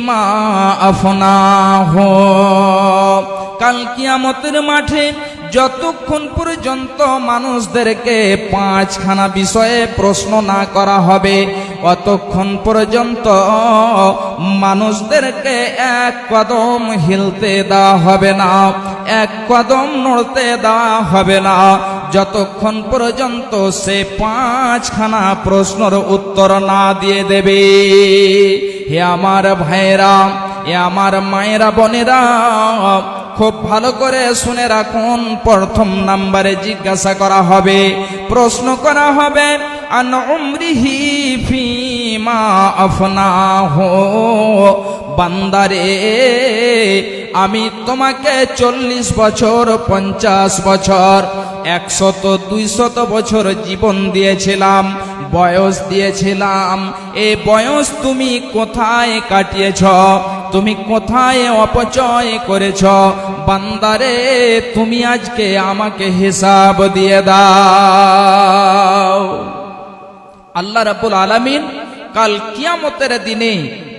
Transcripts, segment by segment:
ফীমা আফনাহু। কাল কিয়ামতের মাঠে যতক্ষণ পর্যন্ত মানুষদেরকে পাঁচখানা বিষয়ে প্রশ্ন না করা হবে, অতক্ষণ পর্যন্ত মানুষদেরকে এক কদম হিলতে দেওয়া হবে না, এক কদম নড়তে দেওয়া হবে না, যতক্ষণ পর্যন্ত সে পাঁচখানা প্রশ্নের উত্তর না দিয়ে দেবে। হে আমার ভাইরা, এ আমার মায়েরা, বোনেরা, খুব ভালো করে শুনে রাখুন। প্রথম নম্বরে জিজ্ঞাসা করা হবে, প্রশ্ন করা হবে, আন উমরিহি ফীমা আফনাহু। বান্দারে, আমি তোমাকে 40 বছর, 50 বছর, 100, 200 বছর জীবন দিয়েছিলাম, বয়স দিয়েছিলাম। এই বয়স তুমি কোথায় কাটিয়েছ? তুমি কোথায় অপচয় করেছ? বান্দারে, তুমি আজকে আমাকে হিসাব দিয়ে দাও। আল্লাহ রাব্বুল আলামিন কাল কিয়ামতের দিনে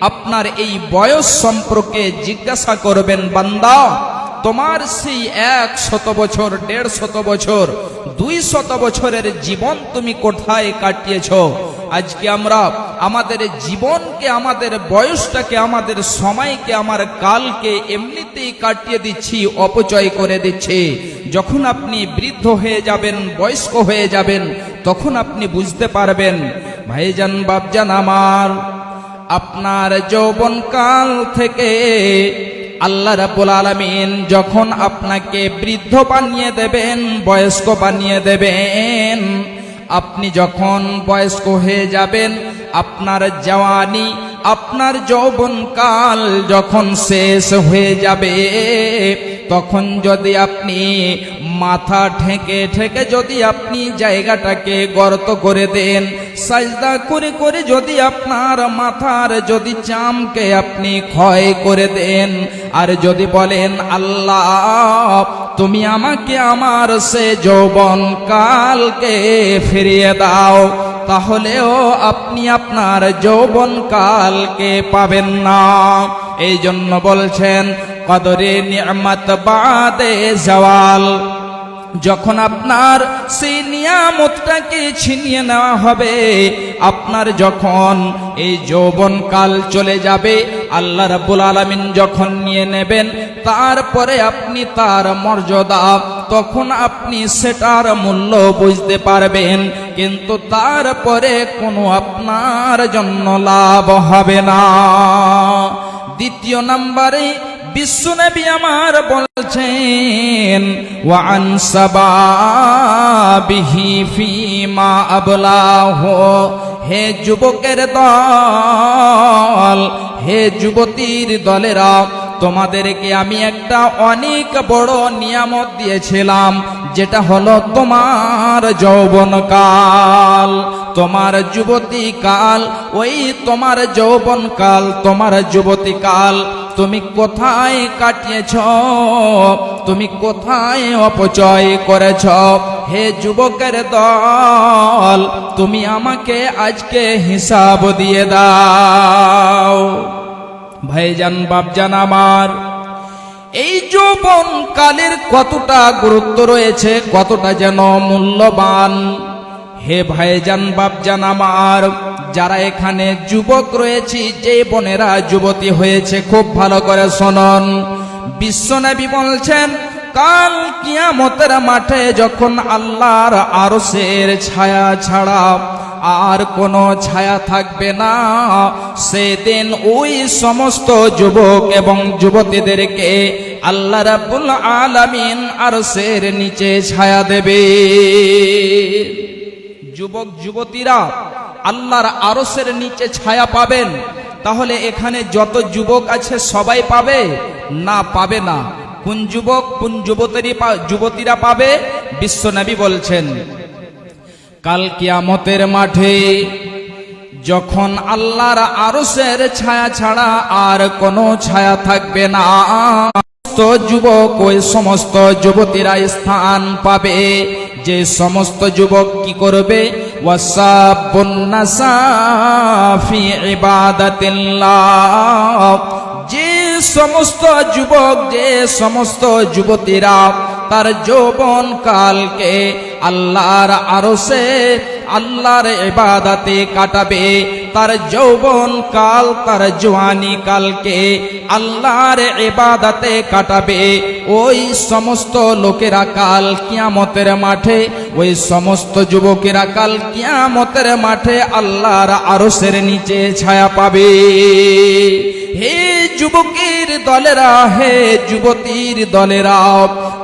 আপনার এই বয়স সম্পর্কে জিজ্ঞাসা করবেন, বান্দা, তোমার সেই 100 বছর, 150 বছর, 200 বছরের জীবন তুমি কোথায় কাটিয়েছ? আজকে আমরা আমাদের জীবনকে, আমাদের বয়সটাকে, আমাদের সময়কে, আমার কালকে এমনিতেই কাটিয়ে দিচ্ছি, অপচয় করে দিচ্ছি। যখন আপনি বৃদ্ধ হয়ে যাবেন, বয়স্ক হয়ে যাবেন, তখন আপনি বুঝতে পারবেন। ভাইজান, বাপজান আমার, আপনার যৌবনকাল থেকে আল্লাহ রাব্বুল আলামিন যখন আপনাকে বৃদ্ধ বানিয়ে দেবেন, বয়স্ক বানিয়ে দেবেন, আপনি যখন বয়স্ক হয়ে যাবেন, আপনার জওয়ানি, আপনার যৌবনকাল যখন শেষ হয়ে যাবে, তখন যদি আপনি মাথা ঠেকে ঠেকে যদি আপনি জায়গাটাকে গর্ত করে দেন, সাজদা করে করে যদি আপনার মাথার যদি চামকে আপনি ক্ষয় করে দেন, আর যদি বলেন, আল্লাহ তুমি আমাকে আমার সে যৌবন কালকে ফিরিয়ে দাও, তাহলেও আপনি আপনার যৌবন কালকে পাবেন না। এই জন্য বলছেন, কদরে নিয়ামত বাদে জাওয়াল। যখন আপনার সেই নিয়ামতটাকে ছিনিয়ে নেওয়া হবে, আপনার যখন এই যৌবনকাল চলে যাবে, আল্লাহ রাব্বুল আলামিন যখন নিয়ে নেবেন, তারপরে আপনি তার মর্যাদা, তখন আপনি সেটার মূল্য বুঝতে পারবেন। কিন্তু তারপরে কোনো আপনার জন্য লাভ হবে না। দ্বিতীয় নম্বরে বিশ্বনবী আমার বলছেন, ওয়া আন সাবাবিহি ফীমা আবলাহু। হে যুবকের দল, হে যুবতীর দলেরা, তোমাদেরকে আমি একটা অনেক বড় নিয়ামত দিয়েছিলাম, যেটা হলো তোমার যৌবনকাল, তোমার যুবতীকাল। ওই তোমার যৌবনকাল, তোমার যুবতীকাল তুমি কোথায় কাটিয়েছ? তুমি কোথায় অপচয় করেছ? হে যুবকের দল, তুমি আমাকে আজকে হিসাব দিয়ে দাও। ভাইজান, বাপজান আমার, এই যৌবন কালের কতটা গুরুত্ব রয়েছে, কতটা যেন মূল্যবান। হে ভাইজান, বাপজান আমার, যারা এখানে যুবক রয়েছে, যে বোনেরা যুবতী হয়েছে, খুব ভালো করে শুনুন। বিশ্বনবী বলছেন, কাল কিয়ামতের মাঠে যখন আল্লাহর আরশের ছায়া ছাড়া আর কোনো ছায়া থাকবে না, সেদিন ওই সমস্ত যুবক এবং যুবতীদেরকে আল্লাহ রাব্বুল আলামিন আরশের নিচে ছায়া দেবে। যুবক যুবতীরা আল্লাহর আরশের নিচে ছায়া পাবেন। তাহলে এখানে যত যুবক আছে সবাই পাবে? না, পাবে না। কোন যুবক, কোন যুবতীরা পাবে? বিশ্বনবী বলছেন, কাল কিয়ামতের মাঠে যখন আল্লাহর আরশের ছায়া ছাড়া আর কোনো ছায়া থাকবে না, সমস্ত যুবক, ওই সমস্ত যুবতীরা স্থান পাবে। যে সমস্ত যুবক কি করবে? ওয়াসাবুন নাসা ফি ইবাদাতিল্লাহ, সমস্ত যুবক, যে সমস্ত যুবতীরা তার যৌবন কালকে আল্লাহর আরশে আল্লাহর ইবাদতে কাটাবে, তার যৌবন কাল তার জওয়ানি কালকে আল্লাহর ইবাদতে কাটাবে, ওই সমস্ত লোকেরা কাল কিয়ামতের মাঠে, ওই সমস্ত যুবকেরা কাল কিয়ামতের মাঠে আল্লাহর আরশের নিচে ছায়া পাবে। হে যুবকের দলেরা, হে যুবতীর দলেরা,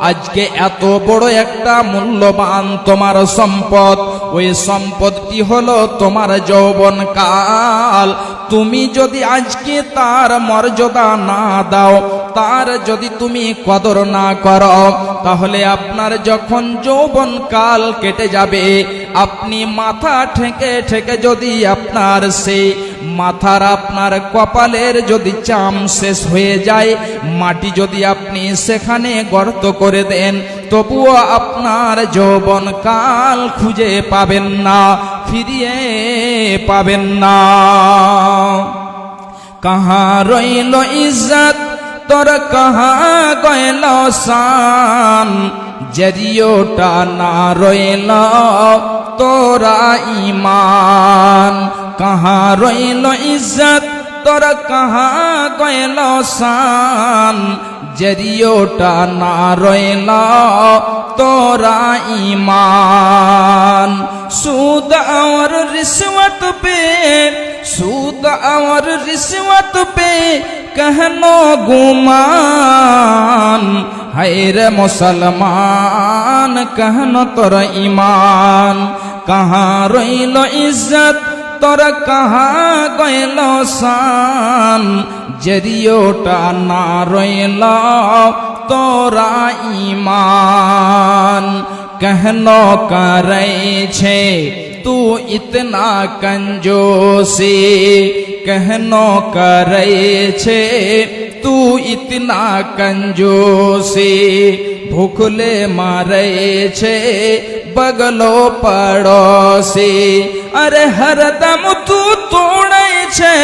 আজকে এত বড় একটা মূল্যবান তোমার সম্পদ, ওই সম্পদটি হলো তোমার যৌবন কাল। তুমি যদি আজকে তার মর্যাদা না দাও, তার যদি তুমি কদর না করো, তাহলে আপনার যখন যৌবন কাল কেটে যাবে, আপনি মাথা ঠেকে ঠেকে যদি আপনার সেই মাথার আপনার কপালের যদি চাম শেষ হয়ে যায়, মাটি যদি আপনি সেখানে গর্ত করে দেন, তবুও আপনার যৌবন কাল খুঁজে পাবেন না, ফিরিয়ে পাবেন না। কাহা রইল ইজ্জত তোর, কাহা গেল শান, জরিওটা না রইল তোরা ঈমান। কাহা রইল ইজ্জত তোর, কাহা গেল শান, জরিওটা না রইল তোরা ঈমান। सूद और रिश्वत पे, सूद और रिश्वत पे कहनो गुमान, है रे मुसलमान कहनो तोर ईमान। कहाँ रोइलो इज्जत तोर, कहाँ गइलो शान, जरियोटा ना रोइलो तोरा ईमान। कहनो करे छे तू इतना कंजूसी, कहनो करे छे तू इतना कंजूसी, भूखले मारे छे बगलो पड़ोसी। अरे हरदम तू तोड़े छे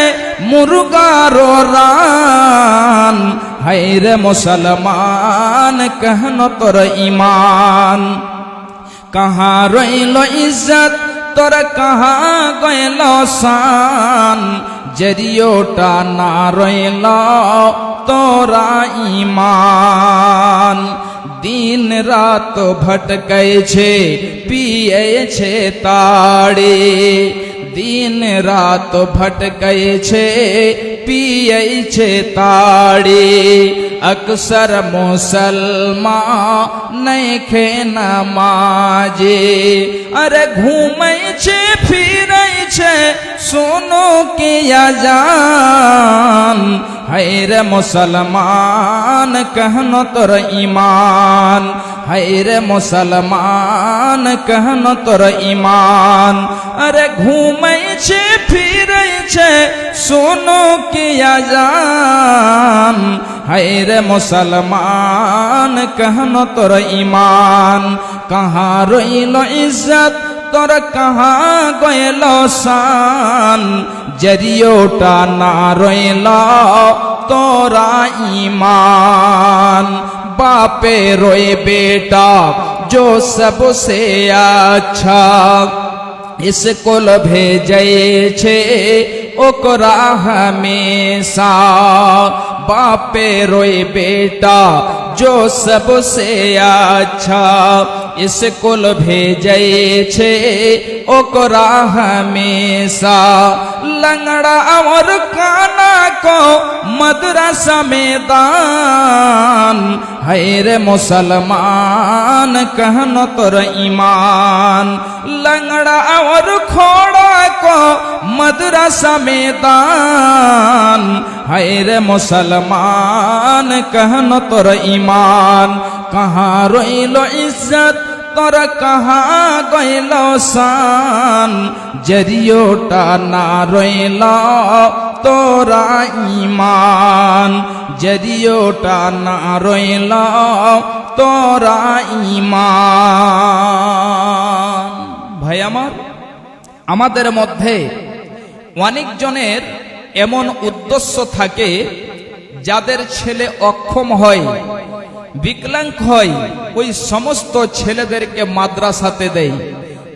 मुर्गारो रान, है रे मुसलमान कहनो तोर ईमान। कहाँ रोइलो इज्जत तोर, कहाँ गइलो शान, जरियोटा ना रोइलो तोरा ईमान। दिन रात भटकै छे पिए छे ताड़ी, दिन रात भटकै छे पिए छे ताड़ी। अक्सर मुसलमान नैखे नमाजे, अरे घूमै छे फिरै छे सोनो के अजान, है रे मुसलमान कहनो तोर ईमान, है रे मुसलमान कहनो तोर ईमान। अरे घूमै छे फिरै छे सोनो के अजान, है रे मुसलमान कहनो तोर ईमान। कहाँ रोइलो इज्जत तोर, कहाँ गइलो शान, जरियोटा ना रोइलो तोरा ईमान। बापे रोए बेटा जो सबसे अच्छा, स्कूल भेजे छे ओकरा हमेशा। बापे रोए बेटा जो सबसे अच्छा, स्कूल भेजे छे ओकरा हमेशा। लंगड़ा और काना को मदरसा में दान, है रे मुसलमान कहनो तोर ईमान। लंगड़ा और खोड़ा को मदरसा में दान, है रे मुसलमान कहनो तोर ईमान। कहाँ रोइलो इज्जत तोर, कहाँ गइलो शान, जरियोटा ना रोइलो तोरा ईमान, जरियोटा ना रोइलो तोरा ईमान। भाई आमार, আমাদের মধ্যে অনেক জনের এমন উদ্দেশ্য থাকে যাদের ছেলে অক্ষম হয়, বিকলাঙ্গ হয়, ওই সমস্ত ছেলেদেরকে মাদ্রাসাতে দেয়।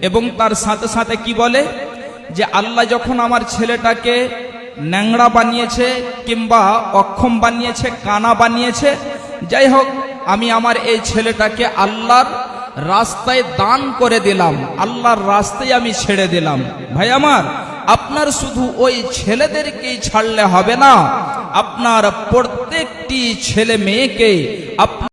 এবং তার সাথে সাথে কি বলে যে আল্লাহ যখন আমার ছেলেটাকে ন্যাংড়া বানিয়েছে কিংবা অক্ষম বানিয়েছে, কানা বানিয়েছে, যাই হোক আমি আমার এই ছেলেটাকে আল্লাহর রাস্তায় দান করে দিলাম, আল্লাহর রাস্তায় আমি ছেড়ে দিলাম। ভাই আমার, আপনার শুধু ওই ছেলেদেরকেই ছাড়লে হবে না, আপনার প্রত্যেকটি ছেলে মেয়েকে